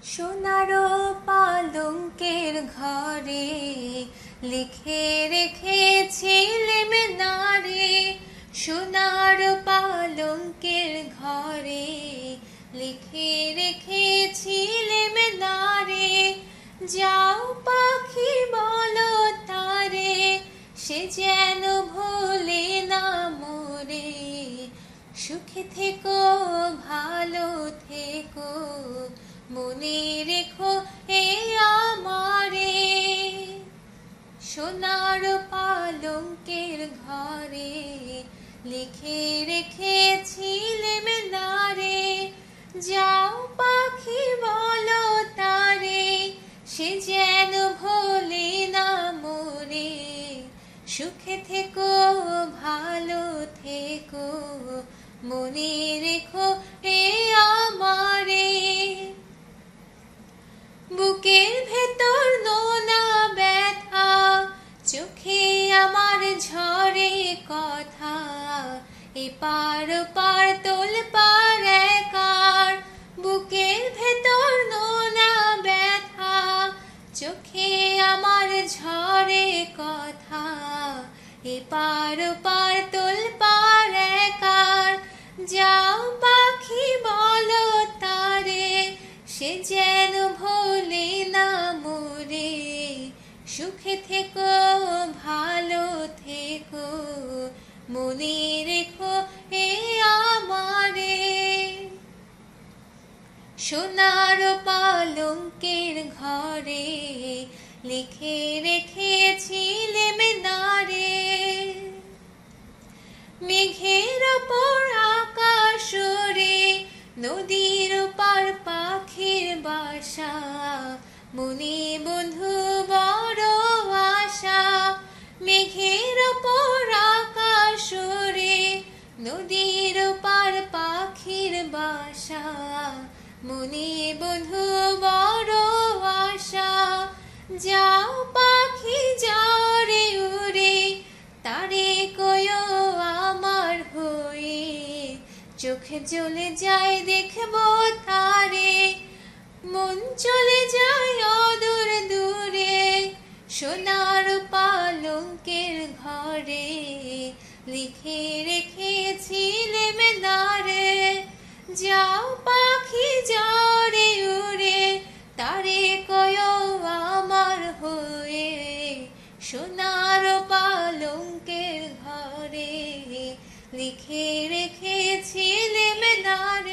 সোনার পালঙ্কের ঘরে লিখে রেখেছিলেম নারে, সোনার পালঙ্কের ঘরে লিখে রেখেছিলেম নারে। যাও পাখি বলো তারে, সে যেন ভোলে না মোরে। সুখে থেকো ভালো থেকো, মনে রেখো এ আমারে। সোনার পালঙ্কের ঘরে লিখে রেখেছিলেম নারে। যাও পাখি বলো তারে, সে যেন ভোলে না মোরে। সুখে থেকো ভালো থেকো, মনে রেখো এ আমারে। বুকের ভেতর নোনা ব্যথা, চোখে আমার ঝরে কথা। এপার ওপার তোলপাড় একার, বুকের ভেতর নোনা ব্যথা, চোখে আমার ঝরে কথা। এপার ওপার তোলপাড় একার, যাও পাখি বলো তারে, সে যেন ভোলে না মোরে। সুখে থেকো ভালো থেকো, মনে রেখো এ আমারে। সোনার পালঙ্কের ঘরে লিখে রেখেছিলেম নারে। মেঘের ওপর আকাশ ওড়ে, নদীর ওপার পাখির বাসা। মনে বন্ধু বড় আশা, মেঘের ওপর আকাশ ওড়ে, নদীর ওপার পাখির বাসা। মনে বন্ধু বড় আশা, যাও পাখি যাও রে উড়ে, তারে কয়ো আমার হয়ে। চোখে চলে যায় দেখবো তারে, মন চলে যায় অদূর দূরে। সোনার পালঙ্কের ঘরে লিখে রেখেছিলেম নারে। যাও পাখি যাও রে উড়ে, তারে কয়ো আমার হয়ে। সোনার পালঙ্কের ঘরে লিখে রেখেছিলেম নারে।